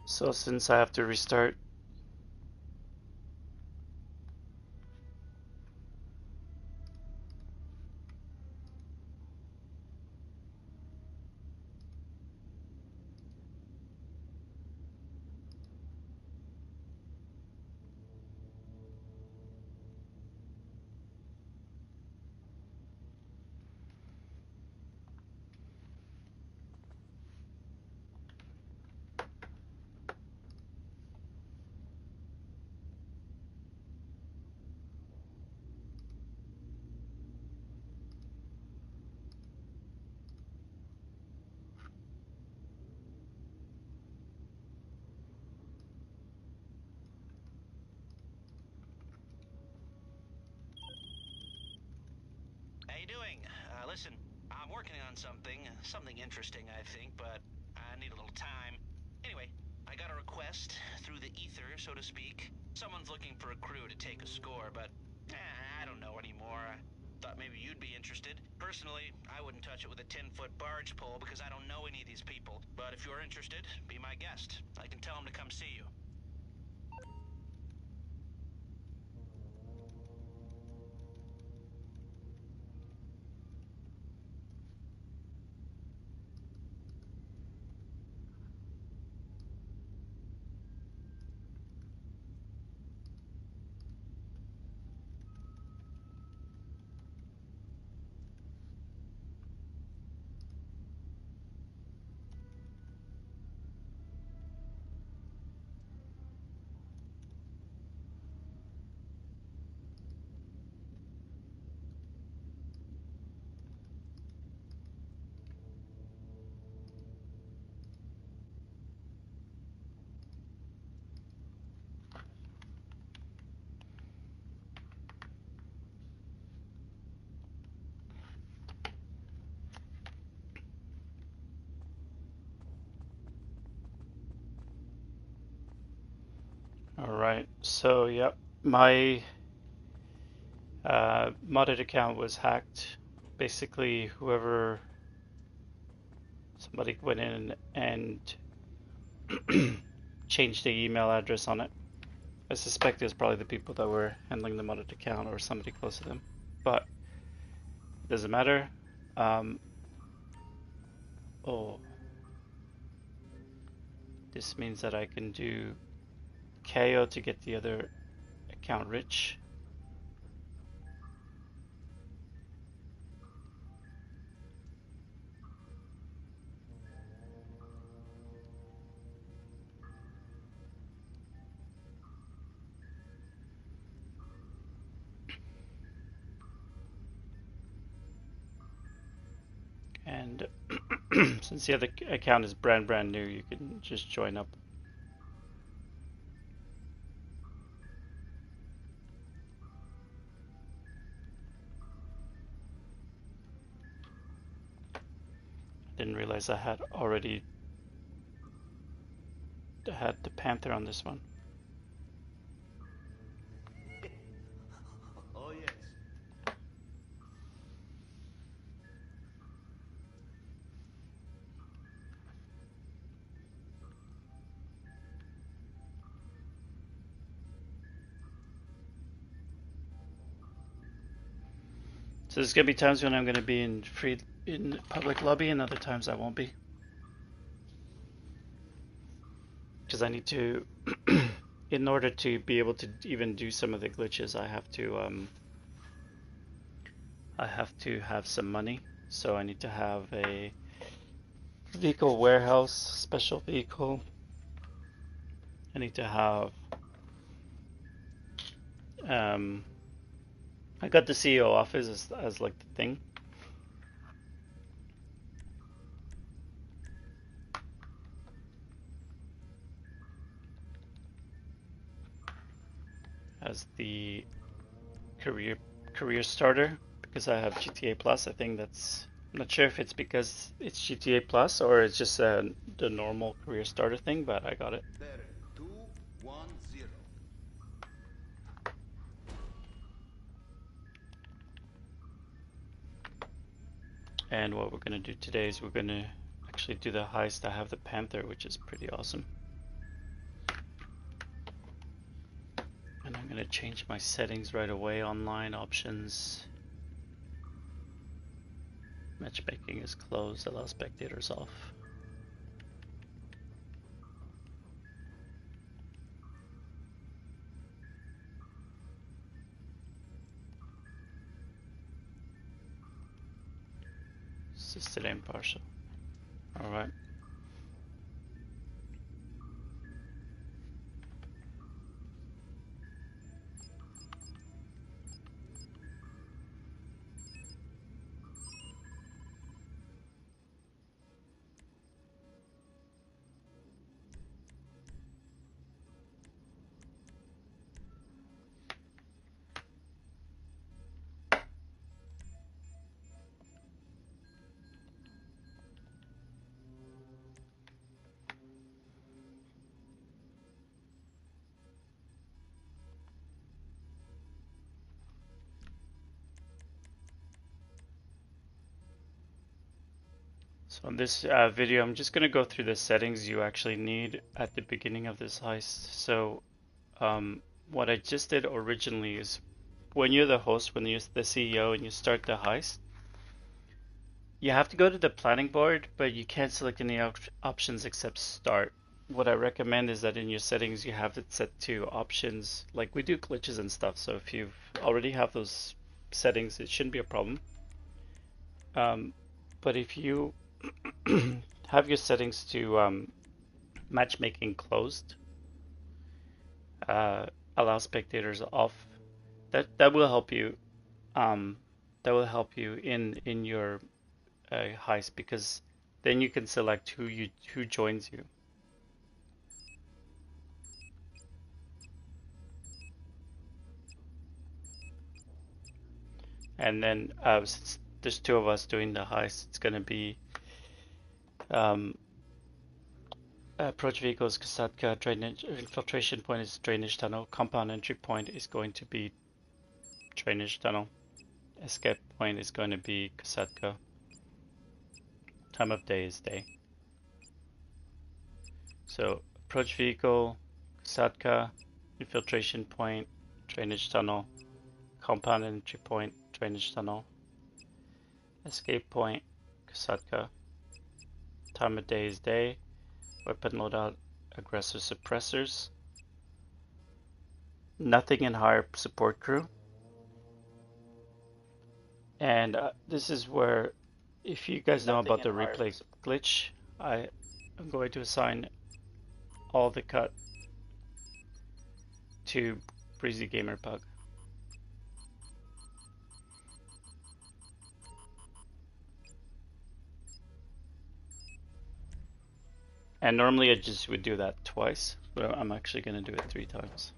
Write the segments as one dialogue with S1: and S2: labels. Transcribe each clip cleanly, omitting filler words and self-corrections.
S1: So since I have to restart,
S2: How you doing? Listen, I'm working on something interesting, I think, but I need a little time. Anyway, I got a request through the ether, so to speak. Someone's looking for a crew to take a score, but I don't know anymore. I thought maybe you'd be interested. Personally, I wouldn't touch it with a 10-foot barge pole because I don't know any of these people. But if you're interested, be my guest. I can tell them to come see you.
S1: all right. So yep, my modded account was hacked. Basically, somebody went in and changed the email address on it. I suspect it was probably the people that were handling the modded account or somebody close to them, but it doesn't matter. Um, oh, this means that I can do Cayo to get the other account rich. And since the other account is brand new, you can just join up. Didn't realize I had already had the Panther on this one.
S3: Oh, yes.
S1: So there's gonna be times when I'm gonna be in public lobby, and other times I won't be, because I need to. In order to be able to even do some of the glitches, I have to have some money. So I need to have a vehicle warehouse, special vehicle. I need to have. Um, I got the CEO office as like the thing. As the career career starter because I have GTA Plus. I think that's. I'm not sure if it's because it's GTA Plus or it's just the normal career starter thing, but I got it.
S3: There, 210.
S1: And what we're gonna do today is we're gonna actually do the heist. I have the Panther, which is pretty awesome. gonna change my settings right away. Online options. Matchmaking is closed. Allow spectators off. Assisted impartial. All right. So in this video, I'm just going to go through the settings you actually need at the beginning of this heist. So what I just did originally is when you're the host, when you're the CEO and you start the heist, you have to go to the planning board, but you can't select any options except start. What I recommend is that in your settings, you have it set to options, like we do glitches and stuff. So if you already have those settings, it shouldn't be a problem. But if you have your settings to matchmaking closed, allow spectators off, that will help you. That will help you in your heist, because then you can select who joins you. And then since there's two of us doing the heist, it's going to be approach vehicles, Kasatka, drainage, infiltration point is drainage tunnel, compound entry point is going to be drainage tunnel, escape point is going to be Kasatka, time of day is day. So approach vehicle, Kasatka, infiltration point, drainage tunnel, compound entry point, drainage tunnel, escape point, Kasatka, time of day is day, weapon loadout, aggressor suppressors, nothing in higher support crew. And this is where, if you guys know about the replay glitch, I am going to assign all the cut to Breezy Gamer Pug. And normally I just would do that twice, but I'm actually going to do it 3 times.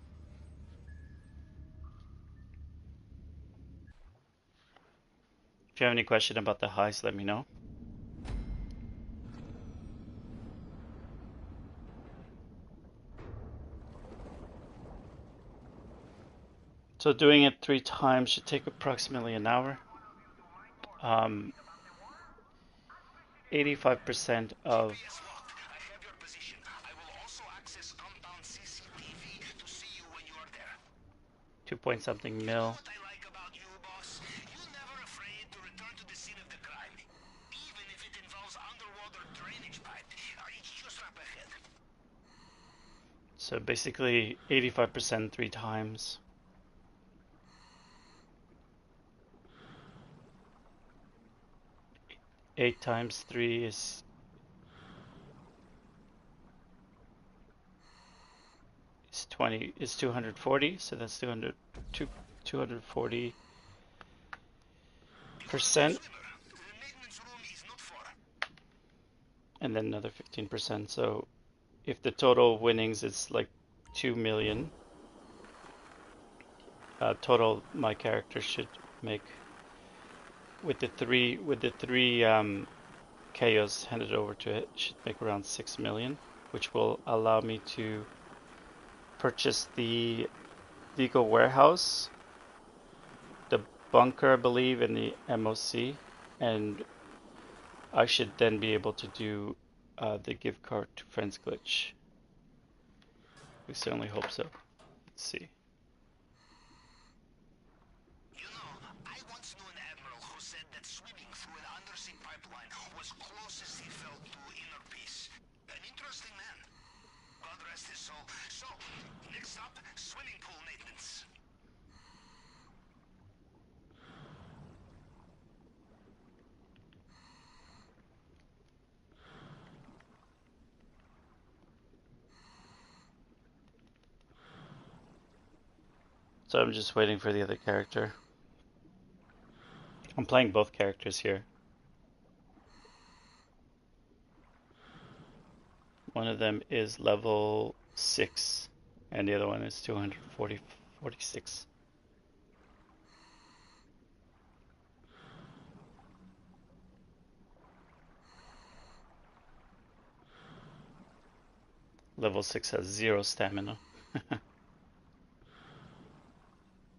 S1: If you have any question about the heist, let me know. So doing it 3 times should take approximately an hour. 85% of 2 point something mil. So basically 85% 3 times. Eight times 3 is 20 is 240, so that's 240%, and then another 15%. So if the total winnings is like 2 million, total my character should make, with the three Cayos handed over to it, should make around 6 million, which will allow me to purchase the legal warehouse, the bunker, I believe, and the MOC, and I should then be able to do the gift card to friends glitch. We certainly hope so. Let's see. So I'm just waiting for the other character. I'm playing both characters here. One of them is level 6, and the other one is 246. Level 6 has 0 stamina.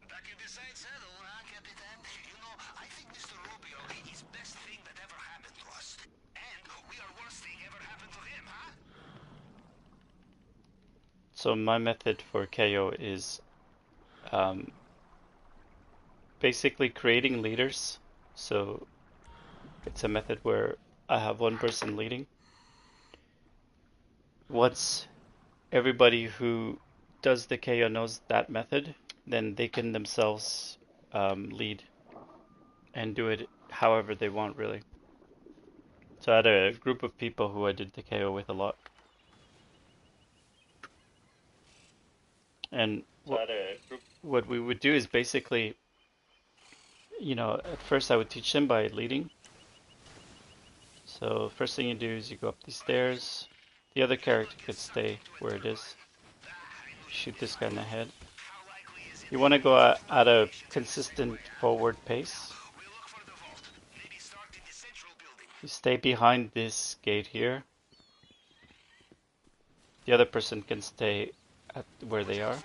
S2: Back in the side saddle, huh, Capitan? You know, I think Mr. Rubio is best thing that ever happened to us. And we are worst thing ever happened to him, huh?
S1: So my method for Cayo is um, basically creating leaders. So it's a method where I have one person leading. Once everybody who does the Cayo knows that method, then they can themselves lead and do it however they want, really. So I had a group of people who I did the KO with a lot. And what we would do is basically, at first I would teach them by leading. So first thing you do is you go up these stairs. The other character could stay where it is. Shoot this guy in the head. You want to go at a consistent forward pace. You stay behind this gate here. The other person can stay at where they are.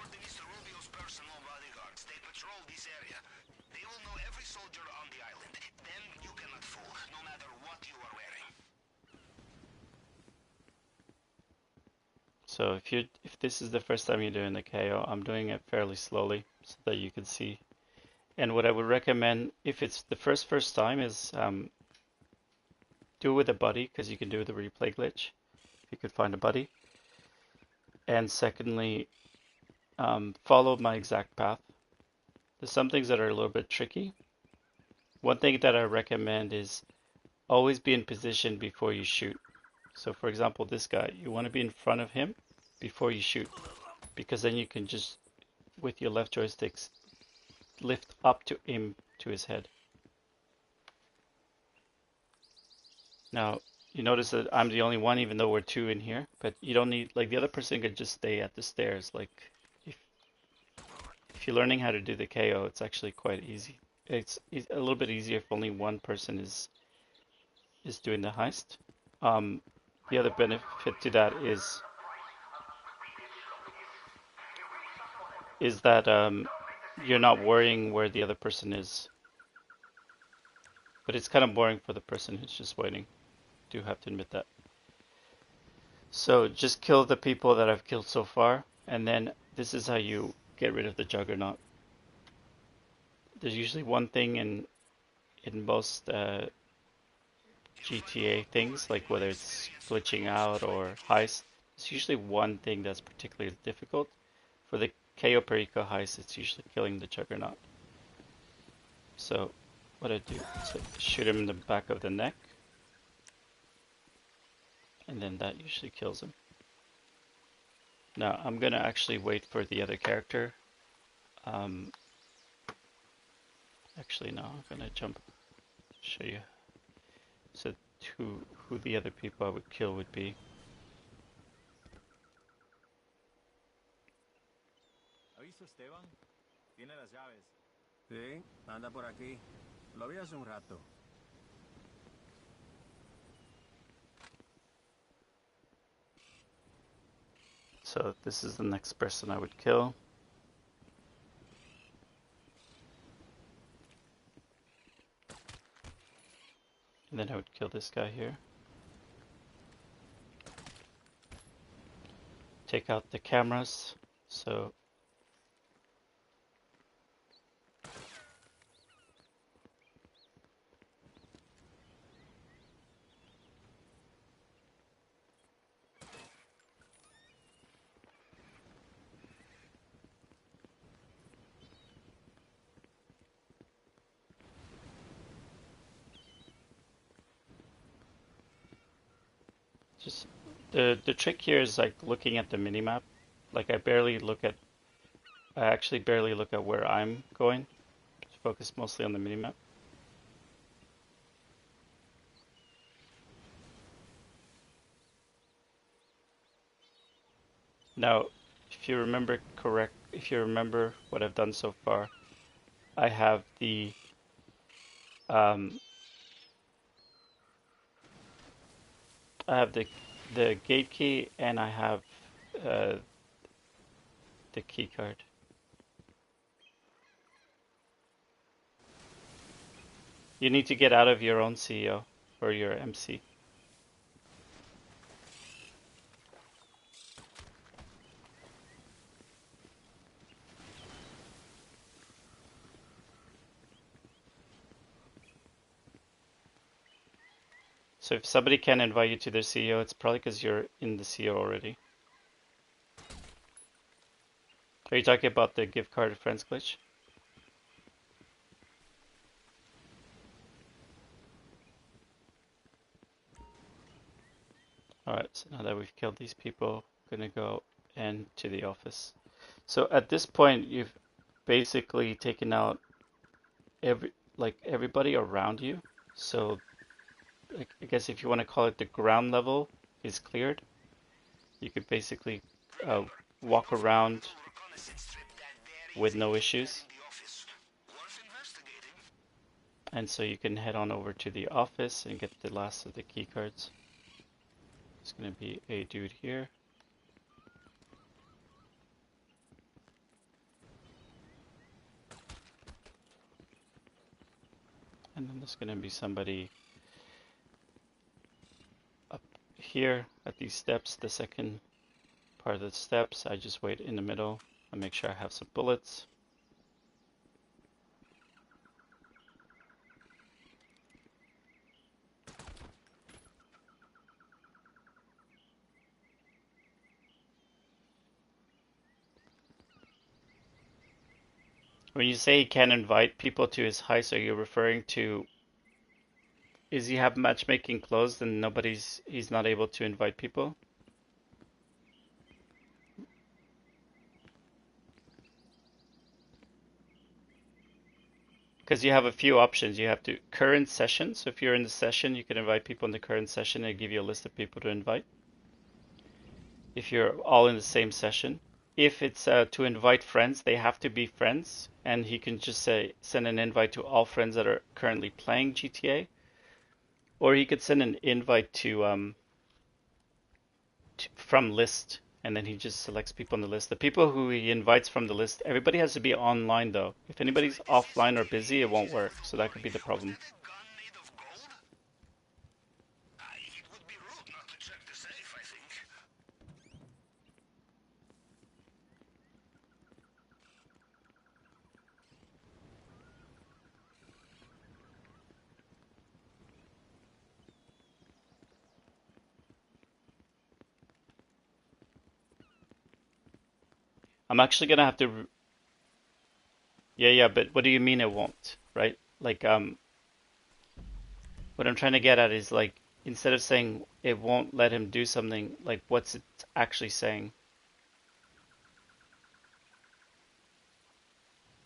S1: So if this is the first time you're doing the KO, I'm doing it fairly slowly so that you can see. And what I would recommend if it's the first time is do it with a buddy because you can do the replay glitch if you could find a buddy. And secondly, follow my exact path. There's some things that are a little bit tricky. One thing that I recommend is always be in position before you shoot. So for example, this guy, you want to be in front of him before you shoot, because then you can just, with your left joysticks, lift up to him, to his head. Now, you notice that I'm the only one, even though we're two in here, but you don't need, like the other person could just stay at the stairs. Like if, if you're learning how to do the KO, it's actually quite easy. It's a little bit easier if only one person is doing the heist. The other benefit to that is that you're not worrying where the other person is. But it's kind of boring for the person who's just waiting. Do have to admit that. So just kill the people that I've killed so far, and then this is how you get rid of the Juggernaut. There's usually one thing in most GTA things, like whether it's glitching out or heist, there's usually one thing that's particularly difficult. For the Cayo Perico heist, it's usually killing the Juggernaut. So what I do is I shoot him in the back of the neck, and then that usually kills him. Now I'm gonna actually wait for the other character. Actually, no, I'm gonna show you. So who the other people I would kill would be.
S4: ¿Ha visto Esteban? Tiene las llaves.
S5: Sí, anda por aquí. Lo vi hace un rato.
S1: So this is the next person I would kill. And then I would kill this guy here. Take out the cameras. So just the trick here is like looking at the minimap. Like I barely look at I actually barely look at where I'm going. Just focus mostly on the minimap. Now, if you remember what I've done so far, I have um, I have the gate key and I have uh, the key card. You need to get out of your own CEO or your MC. So if somebody can invite you to their CEO, it's probably because you're in the CEO already. Are you talking about the gift card friends glitch? Alright, so now that we've killed these people, I'm gonna go into the office. So at this point, you've basically taken out everybody around you. So I guess if you want to call it the ground level is cleared, you could basically uh, walk around with no issues. And so you can head on over to the office and get the last of the key cards. There's going to be a dude here. And then there's going to be somebody up here at these steps, the second part of the steps. I just wait in the middle and make sure I have some bullets. When you say he can't invite people to his heist, are you referring to, is he have matchmaking closed and he's not able to invite people? Because you have a few options. You have to current session. So if you're in the session, you can invite people in the current session and give you a list of people to invite. If you're all in the same session. If it's to invite friends, they have to be friends, and he can just say send an invite to all friends that are currently playing GTA, or he could send an invite from list, and then he just selects people on the list. The people who he invites from the list, everybody has to be online though. If anybody's offline or busy, it won't work. So that could be the problem. I'm actually gonna have to. Yeah, but what do you mean it won't? Right? Like, what I'm trying to get at is like, instead of saying it won't let him do something, like, what's it actually saying?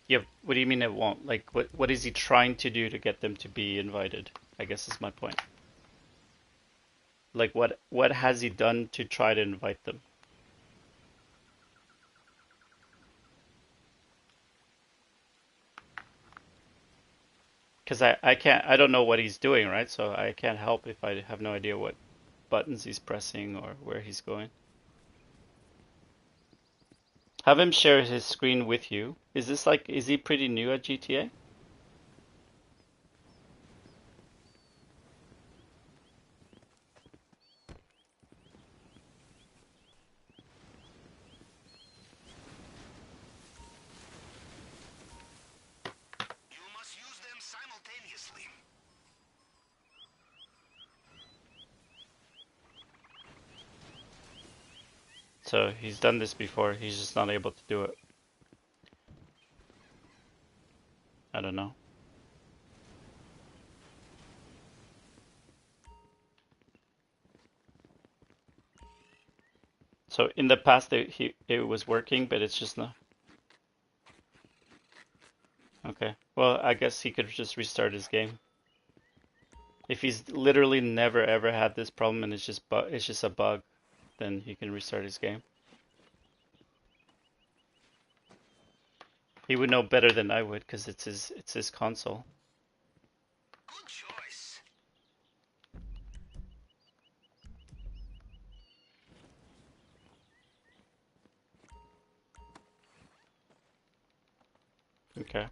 S1: Yeah, what do you mean it won't? Like, what is he trying to do to get them to be invited? I guess is my point. Like, what has he done to try to invite them? Because I don't know what he's doing, right? So I can't help if I have no idea what buttons he's pressing or where he's going. Have him share his screen with you. Is he pretty new at GTA? So he's done this before, he's just not able to do it. I don't know. So in the past it was working, but it's just not. Okay. Well, I guess he could just restart his game. If he's literally never ever had this problem and it's just a bug, then he can restart his game. He would know better than I would because it's his console.
S2: Good choice.
S1: Okay.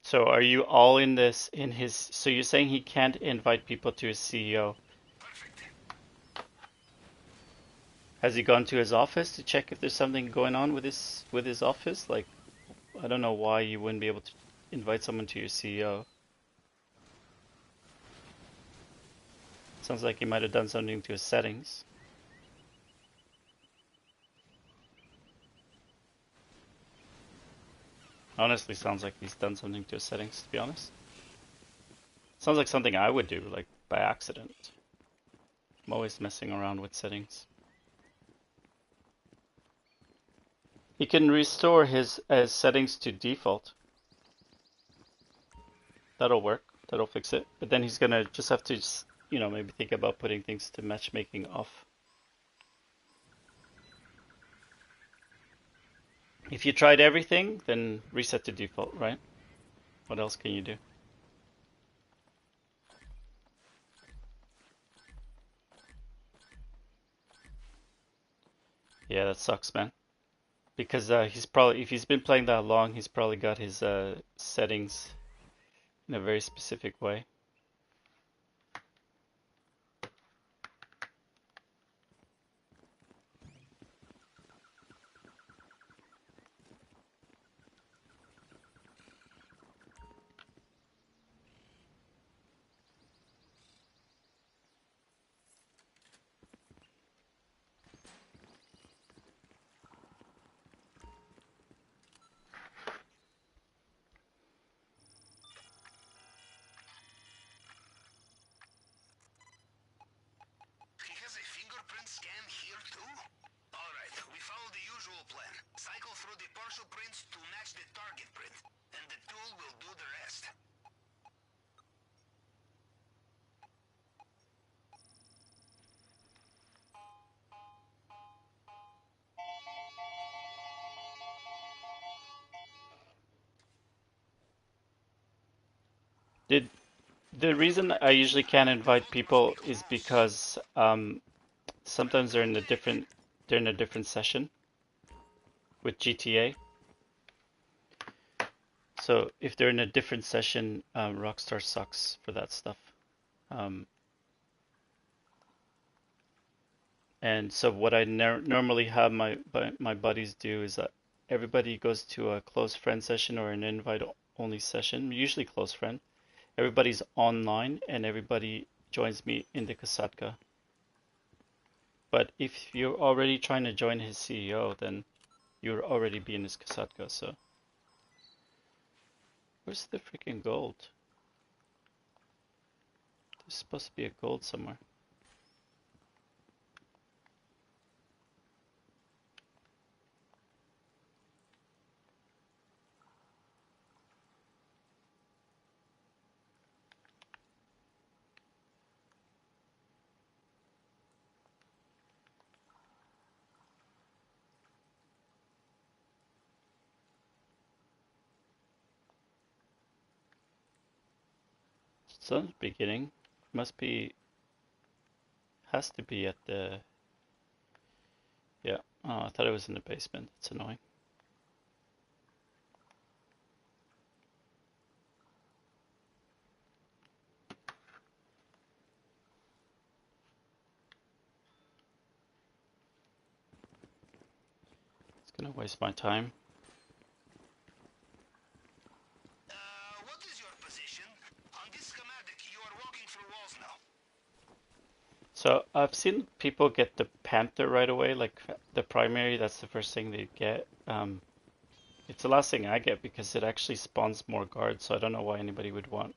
S1: So are you all in this in his so you're saying he can't invite people to his CEO?
S2: Perfect.
S1: Has he gone to his office to check if there's something going on with his office? Like I don't know why you wouldn't be able to invite someone to your CEO. Sounds like he might have done something to his settings. Honestly, sounds like he's done something to his settings, to be honest. Sounds like something I would do, like by accident. I'm always messing around with settings. He can restore his settings to default. That'll work. That'll fix it. But then he's gonna just have to, maybe think about putting things to matchmaking off. If you tried everything, then reset to default, right? What else can you do? Yeah, that sucks, man. Because if he's been playing that long, he's probably got his settings in a very specific way.
S2: He has a fingerprint scan here too? Alright, we follow the usual plan. Cycle through the partial prints to match the target print, and the tool will do the rest.
S1: Did The reason I usually can't invite people is because sometimes they're in a different session with GTA. So if they're in a different session, Rockstar sucks for that stuff. Um, and so what I normally have my buddies do is that everybody goes to a close friend session or an invite only session, usually close friend. Everybody's online and everybody joins me in the Kasatka. But if you're already trying to join his CEO, then you'll already be in his Kasatka, so. Where's the freaking gold? There's supposed to be a gold somewhere. Sun's beginning. Must be, has to be at the, yeah. Oh, I thought it was in the basement. It's annoying. It's gonna waste my time.
S2: What is your position? On this schematic, you are walking through walls now.
S1: So I've seen people get the Panther right away, like the primary, that's the first thing they get. It's the last thing I get because it actually spawns more guards, so I don't know why anybody would want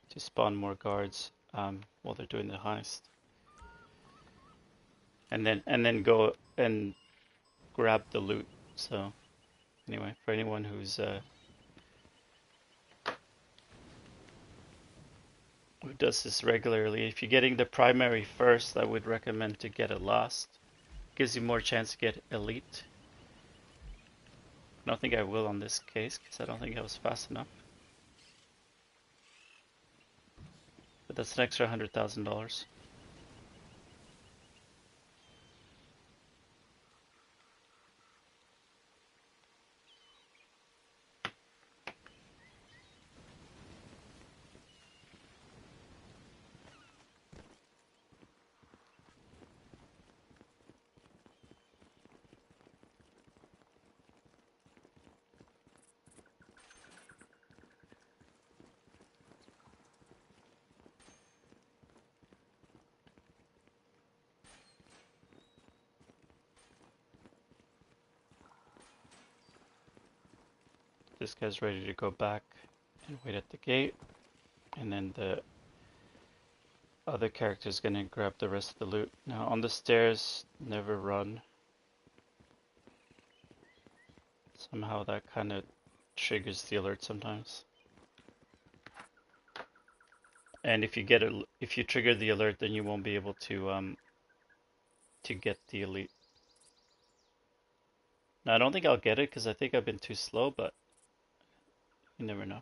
S1: to spawn more guards while they're doing the heist. and then go and grab the loot. So anyway, for anyone who does this regularly, if you're getting the primary first, I would recommend to get it last. Gives you more chance to get elite. I don't think I will on this case because I don't think I was fast enough. But that's an extra $100,000. This guy's ready to go back and wait at the gate, and then the other character's gonna grab the rest of the loot. Now on the stairs, never run. Somehow that kind of triggers the alert sometimes. And if you trigger the alert, then you won't be able to get the elite. Now I don't think I'll get it because I think I've been too slow, but you never know.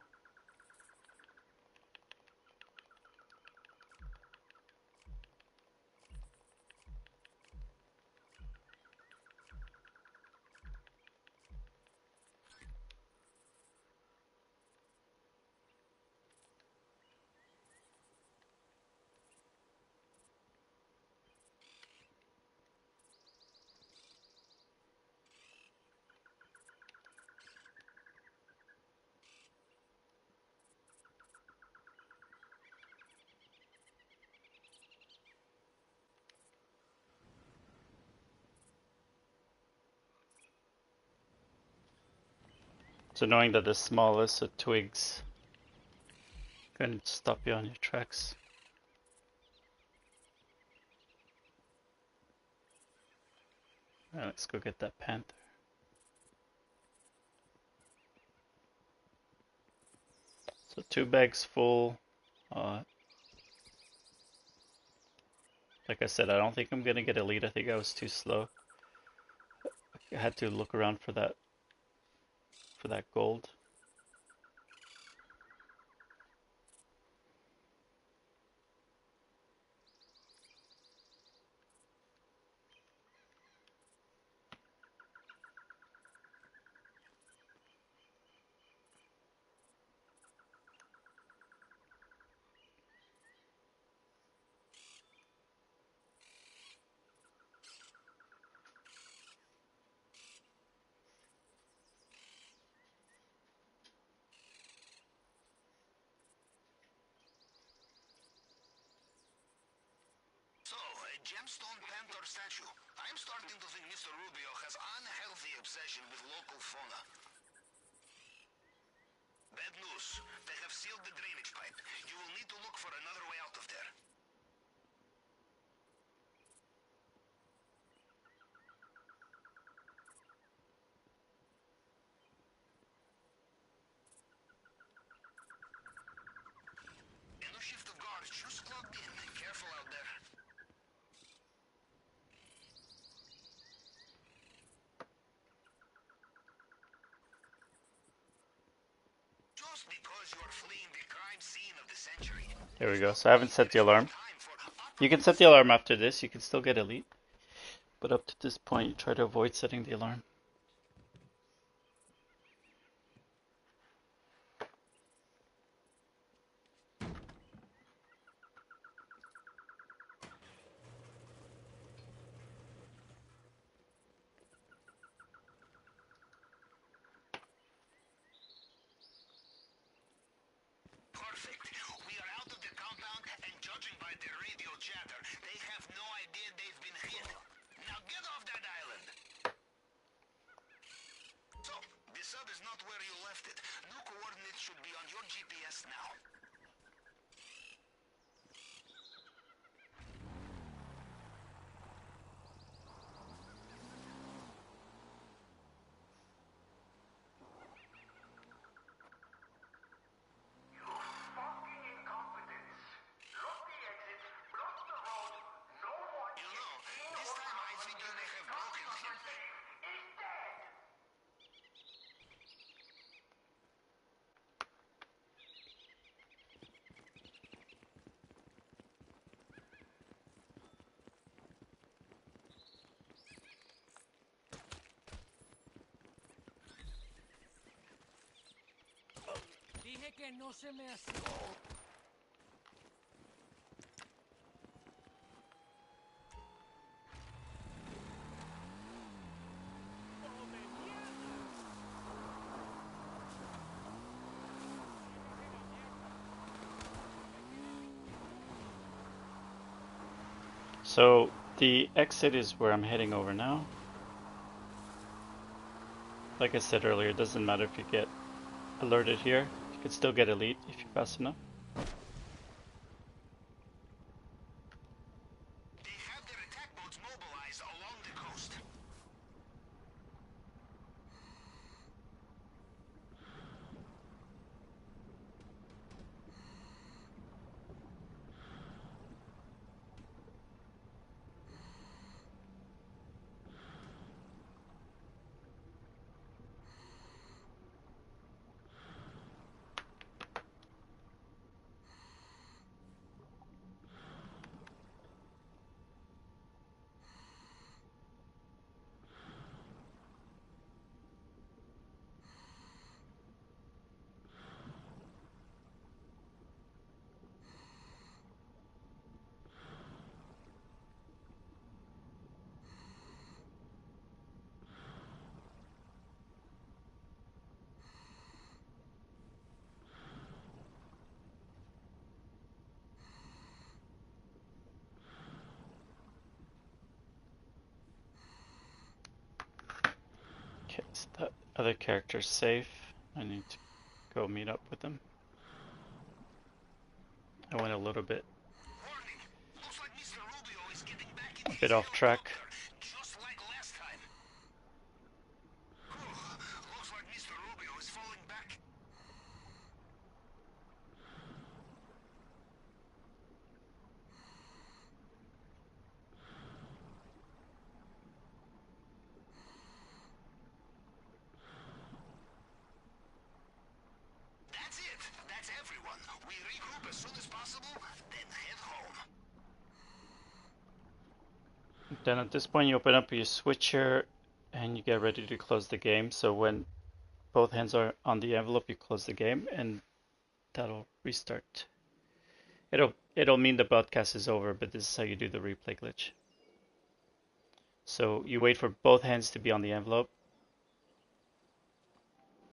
S1: So knowing that the smallest of twigs can stop you on your tracks. Alright, let's go get that panther. So 2 bags full. Like I said, I don't think I'm gonna get elite. I think I was too slow. I had to look around for that gold.
S2: So, a gemstone panther statue. I'm starting to think Mr. Rubio has unhealthy obsession with local fauna. Bad news. They have sealed the drainage pipe. You will need to look for another way out of there. And a shift of guards just clocked in. Careful out there. Just because you are fleeing the crime scene of the century.
S1: There we go. So I haven't set the alarm. You can set the alarm after this. You can still get elite. But up to this point, you try to avoid setting the alarm.
S2: Perfect. We are out of the compound, and judging by their radio chatter, they have no idea they've been hit. Now get off that island. So, the sub is not where you left it. New coordinates should be on your GPS now.
S1: So the exit is where I'm heading over now. Like I said earlier, it doesn't matter if you get alerted here. You can still get elite if you're fast enough.
S2: They have their attack boats mobilized along the coast.
S1: Okay, so that other character's safe. I need to go meet up with them. I went a little bit
S2: Warning! Looks like Mr. Rubio is getting back
S1: a
S2: into
S1: bit
S2: his
S1: off track.
S2: helicopter, just like last time. Looks like Mr. Rubio is falling back. That's it. That's everyone. We regroup as soon as possible, then head home.
S1: Then at this point you open up your switcher and you get ready to close the game. So when both hands are on the envelope, you close the game and that'll restart. It'll mean the broadcast is over, but this is how you do the replay glitch. So you wait for both hands to be on the envelope,